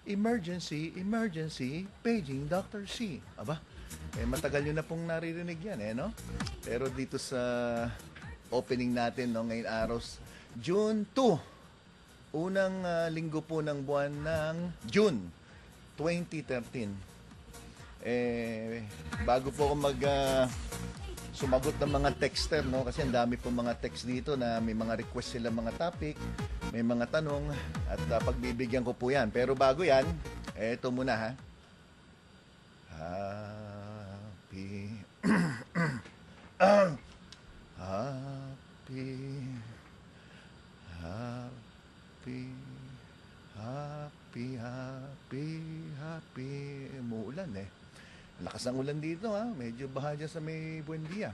Emergency, emergency, paging Dr. C. Aba, matagal nyo na pong naririnig yan, no? Pero dito sa opening natin, no, ngayon araw, June 2, unang linggo po ng buwan ng June 2013. Bago po ako sumagot ng mga texter, no? Kasi ang dami po mga text dito na may mga request sila mga topic, may mga tanong, at pagbibigyan ko po yan. Pero bago yan, eto muna ha. Happy happy happy happy happy happy umuulan lakas ng ulan dito ha. Medyo baha dyan sa may Buendia.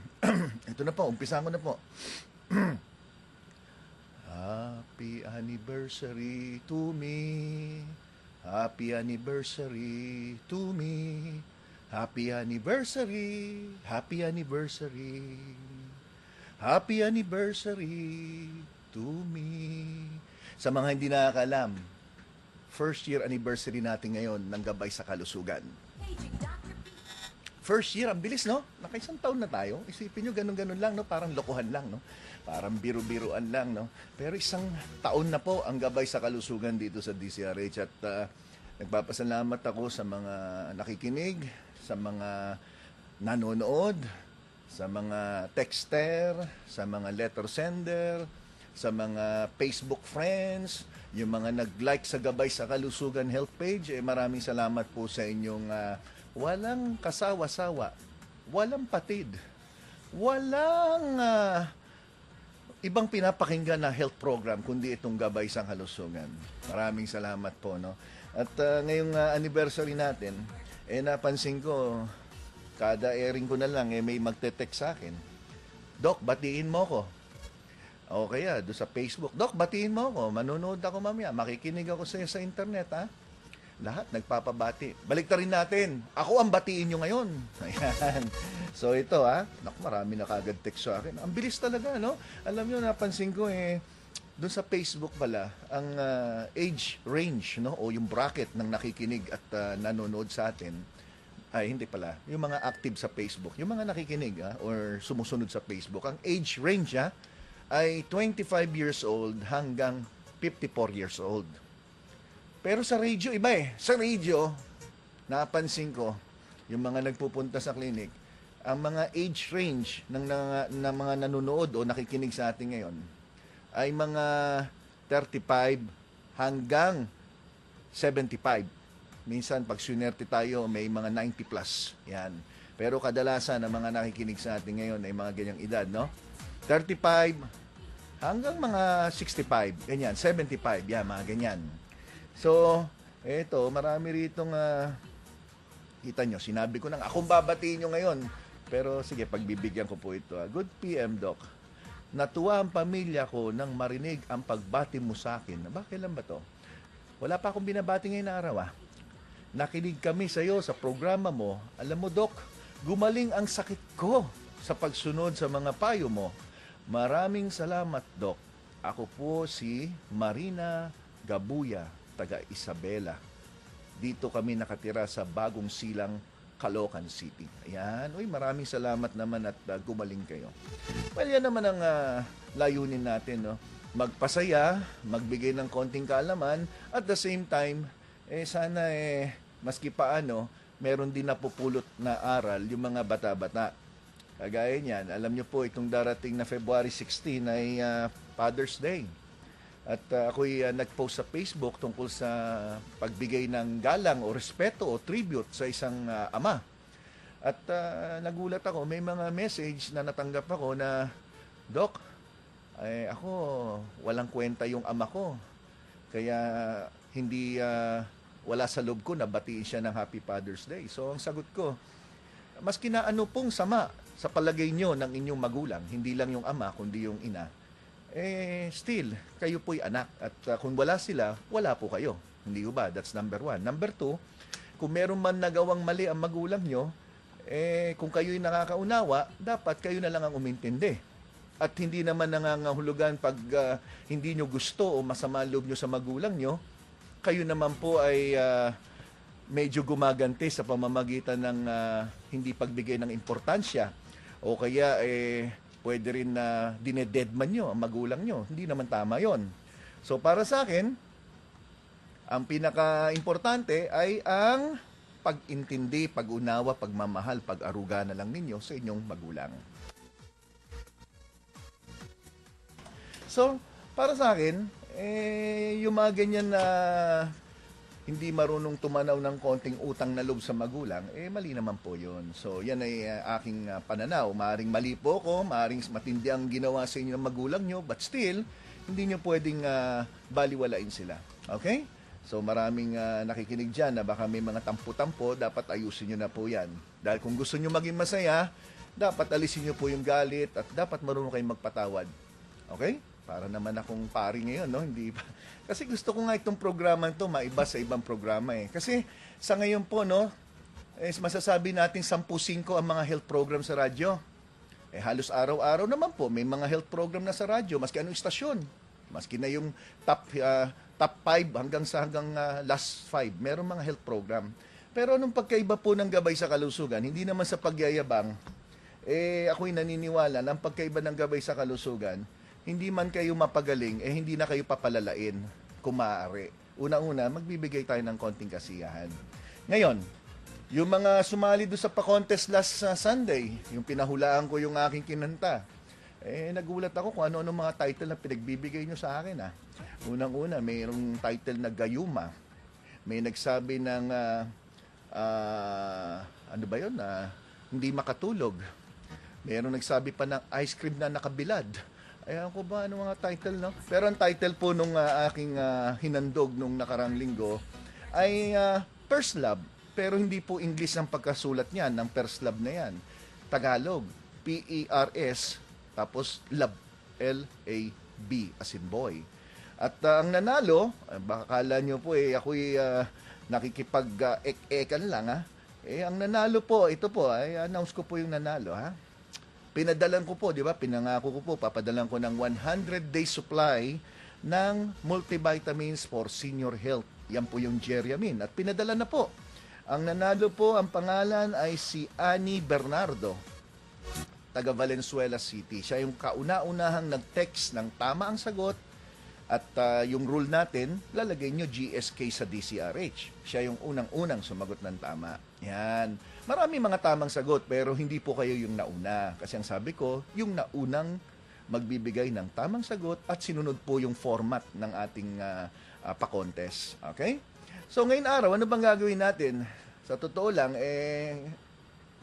Ito na po, umpisahan ko na po. Happy anniversary to me. Happy anniversary to me. Happy anniversary. Happy anniversary. Happy anniversary to me. Sa mga hindi nakakalam, first year anniversary natin ngayon ng Gabay sa Kalusugan. First year, ang bilis, no? Nakaisang taon na tayo. Isipin nyo, ganun-ganun lang, no? Parang lokohan lang, no? Parang biru-biruan lang, no? Pero isang taon na po ang Gabay sa Kalusugan dito sa DCRH. At nagpapasalamat ako sa mga nakikinig, sa mga nanonood, sa mga texter, sa mga letter sender, sa mga Facebook friends, yung mga nag-like sa Gabay sa Kalusugan health page. Maraming salamat po sa inyong walang kasawa-sawa, walang patid, walang ibang pinapakinggan na health program kundi itong Gabay sa Kalusugan. Maraming salamat po, no? At ngayong anniversary natin, napansin ko, kada airing ko na lang, may magte-text sa akin. Doc, batiin mo ko. O kaya, doon sa Facebook, Doc, batiin mo ko. Manunood ako mamaya. Makikinig ako sa internet, ha? Lahat nagpapabati. Baliktarin natin. Ako ang batiin nyo ngayon. Ayan. So ito naku, marami na kagad text sa akin. Ang bilis talaga, no? Alam nyo, napansin ko doon sa Facebook pala, ang age range, no? O yung bracket ng nakikinig at nanonood sa atin, ay hindi pala. Yung mga active sa Facebook, yung mga nakikinig or sumusunod sa Facebook, ang age range ay 25 years old hanggang 54 years old. Pero sa radio, iba Sa radio, napansin ko, yung mga nagpupunta sa clinic, ang mga age range ng mga nanonood o nakikinig sa atin ngayon ay mga 35 hanggang 75. Minsan, pag sunerte tayo, may mga 90 plus. Yan. Pero kadalasan, ang mga nakikinig sa atin ngayon ay mga ganyang edad, no? 35 hanggang mga 65. Ganyan. 75. Yan, mga ganyan. So, eto, marami ritong, kita nyo, sinabi ko nang akong babatiin nyo ngayon. Pero sige, pagbibigyan ko po ito. Good PM, Doc. Natuwa ang pamilya ko nang marinig ang pagbati mo sa akin. Kailan ba to? Wala pa akong binabati ngayon na araw, Nakinig kami sa iyo sa programa mo. Alam mo, Doc, gumaling ang sakit ko sa pagsunod sa mga payo mo. Maraming salamat, Doc. Ako po si Marina Gabuya, taga Isabela. Dito kami nakatira sa Bagong Silang, Caloocan City. Ayan. Uy, maraming salamat naman at gumaling kayo. Well, yan naman ang layunin natin, no? Magpasaya, magbigay ng konting kaalaman, at the same time, sana maski paano, meron din napupulot na aral yung mga bata-bata. Kagaya niyan, alam nyo po, itong darating na February 16 ay Father's Day. At ako'y nag-post sa Facebook tungkol sa pagbigay ng galang o respeto o tribute sa isang ama. At nagulat ako, may mga message na natanggap ako na, Doc, ako, walang kwenta yung ama ko. Kaya hindi, wala sa loob ko na batiin siya ng Happy Father's Day. So ang sagot ko, maski na ano pong sama sa palagay nyo ng inyong magulang, hindi lang yung ama, kundi yung ina, still, kayo po'y anak. At kung wala sila, wala po kayo. Hindi ba? That's number 1. Number 2, kung meron man nagawang mali ang magulang nyo, kung kayo'y nakakaunawa, dapat kayo na lang ang umintindi. At hindi naman nangangahulugan pag hindi nyo gusto o masama ang loob nyo sa magulang nyo, kayo naman po ay medyo gumaganti sa pamamagitan ng hindi pagbigay ng importansya o kaya pwede rin na dinededman nyo ang magulang nyo. Hindi naman tama yon. So para sa akin, ang pinaka-importante ay ang pag-intindi, pag-unawa, pagmamahal, pag-aruga na lang ninyo sa inyong magulang. So, para sa akin, yung mga ganyan na hindi marunong tumanaw ng konting utang na loob sa magulang, mali naman po yun. So, yan ay aking pananaw. Maaring mali po ko, maaring matindi ang ginawa sa inyo ng magulang nyo, but still, hindi nyo pwedeng baliwalain sila. Okay? So maraming nakikinig dyan na baka may mga tampo-tampo, dapat ayusin nyo na po yan. Dahil kung gusto nyo maging masaya, dapat alisin nyo po yung galit at dapat marunong kayong magpatawad. Okay? Para naman akong pari ngayon, no? Hindi pa. Kasi gusto ko nga itong programa to maiba sa ibang programa eh. Kasi sa ngayon po, no, masasabi natin 10-5 ang mga health program sa radyo. Halos araw-araw naman po may mga health program na sa radyo, maski anong istasyon. Maski na yung top 5 hanggang last 5, meron mga health program. Pero anong pagkaiba po ng Gabay sa Kalusugan, hindi naman sa pagyayabang, ako'y naniniwala na ang pagkaiba ng Gabay sa Kalusugan, hindi man kayo mapagaling, hindi na kayo papalalain kung maaari. Una-una, magbibigay tayo ng konting kasiyahan. Ngayon, yung mga sumali doon sa pa-contest last Sunday, yung pinahulaan ko yung aking kinanta, nagulat ako kung ano-ano mga title na pinagbibigay nyo sa akin. Unang-una, mayroong title na Gayuma. May nagsabi ng, ano ba yun? Hindi makatulog. Mayroong nagsabi pa ng ice cream na nakabilad. Ayan ko ba, ano mga title, no? Pero ang title po nung aking hinandog nung nakarang linggo ay First Love. Pero hindi po English ang pagkasulat niyan, ng First Love na yan. Tagalog, P-E-R-S, tapos love, L-A-B, as in boy. At ang nanalo, baka kala nyo po ako'y nakikipag-ekan lang ang nanalo po, ito po, announce ko po yung nanalo Pinadalan ko po, di ba? Pinangako ko po, papadalan ko ng 100-day supply ng multivitamins for senior health. Yan po yung Geriamin. At pinadala na po. Ang nanalo po, ang pangalan ay si Annie Bernardo, taga Valenzuela City. Siya yung kauna-unahang nag-text ng tama ang sagot at yung rule natin, lalagay nyo GSK sa DCRH. Siya yung unang-unang sumagot ng tama. Yan. Marami mga tamang sagot pero hindi po kayo yung nauna. Kasi ang sabi ko, yung naunang magbibigay ng tamang sagot at sinunod po yung format ng ating pa-contest. Okay? So ngayon araw, ano bang gagawin natin? Sa totoo lang,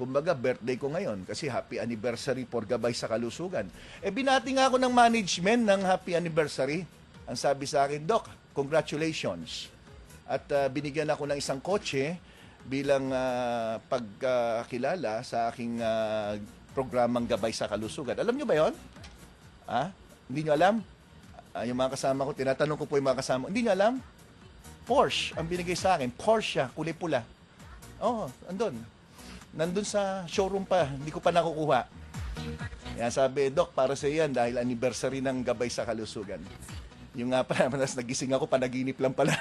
kumbaga birthday ko ngayon kasi happy anniversary for Gabay sa Kalusugan. Binati nga ako ng management ng happy anniversary. Ang sabi sa akin, Doc, congratulations. At binigyan ako ng isang kotse bilang pagkakilala sa aking programang Gabay sa Kalusugan. Alam nyo ba yon? Hindi nyo alam? Yung mga kasama ko, tinatanong ko po yung mga kasama, hindi nyo alam? Porsche ang binigay sa akin. Porsche, kulay pula. Andun. Nandun sa showroom pa, hindi ko pa nakukuha. Kaya sabi, Doc, para sa yan dahil anniversary ng Gabay sa Kalusugan. Yung nga pala, nagising ako, panaginip lang pala.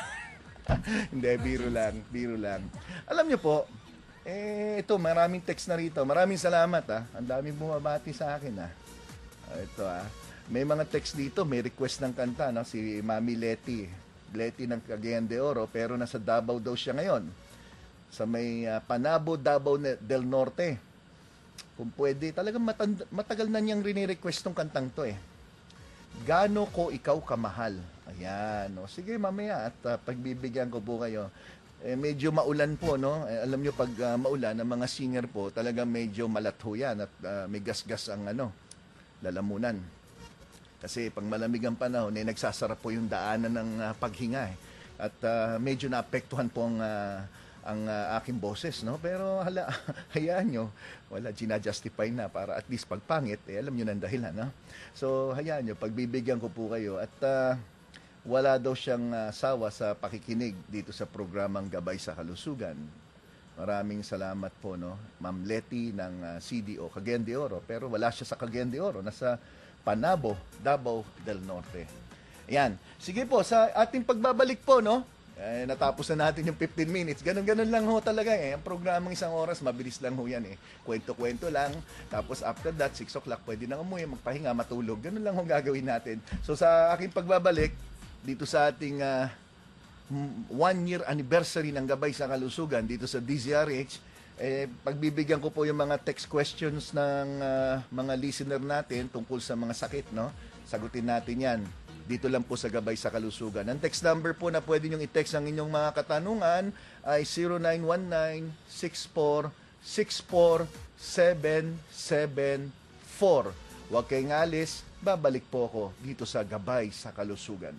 Hindi, biro lang. Alam niyo po, ito, maraming text na rito. Maraming salamat, Ang daming bumabati sa akin, Ito, May mga text dito, may request ng kanta, si Mami Leti ng Cagayan de Oro, pero nasa Davao daw siya ngayon. Sa may Panabo, Davao del Norte. Kung pwede, talagang matagal na niyang rini-request tong kantang to Gaano ko ikaw kamahal. Ayan. Sige, mamaya at pagbibigyan ko po kayo. Medyo maulan po, no? Alam nyo, pag maulan, ang mga singer po, talagang medyo malatho yan at may gasgas ang lalamunan. Kasi pag malamig ang panahon, nagsasarap po yung daanan ng paghinga. At medyo naapektuhan po ang aking boses, no? Pero hayaan nyo, wala, ginajustify na para at least pagpangit, alam nyo ng dahilan, no? So, hayaan nyo, pagbibigyan ko po kayo at wala daw siyang sawa sa pakikinig dito sa programang Gabay sa Kalusugan. Maraming salamat po, no? Ma'am Leti ng CDO, Cagayan de Oro, pero wala siya sa Cagayan de Oro, nasa Panabo, Davao del Norte. Ayan. Sige po, sa ating pagbabalik po, no? Natapos na natin yung 15 minutes. Ganun-ganun lang ho talaga eh. Ang programang isang oras, mabilis lang ho yan eh. Kwento-kwento lang. Tapos after that, 6 o'clock, pwede na umuwi, magpahinga, matulog. Ganun lang ho gagawin natin. So sa aking pagbabalik, dito sa ating 1-year anniversary ng Gabay sa Kalusugan, dito sa DZRH, pagbibigyan ko po yung mga text questions ng mga listener natin tungkol sa mga sakit, no? Sagutin natin yan. Dito lang po sa Gabay sa Kalusugan. Ang text number po na pwede nyong i-text ang inyong mga katanungan ay 0919-6464-774. Huwag kayong alis, babalik po ako dito sa Gabay sa Kalusugan.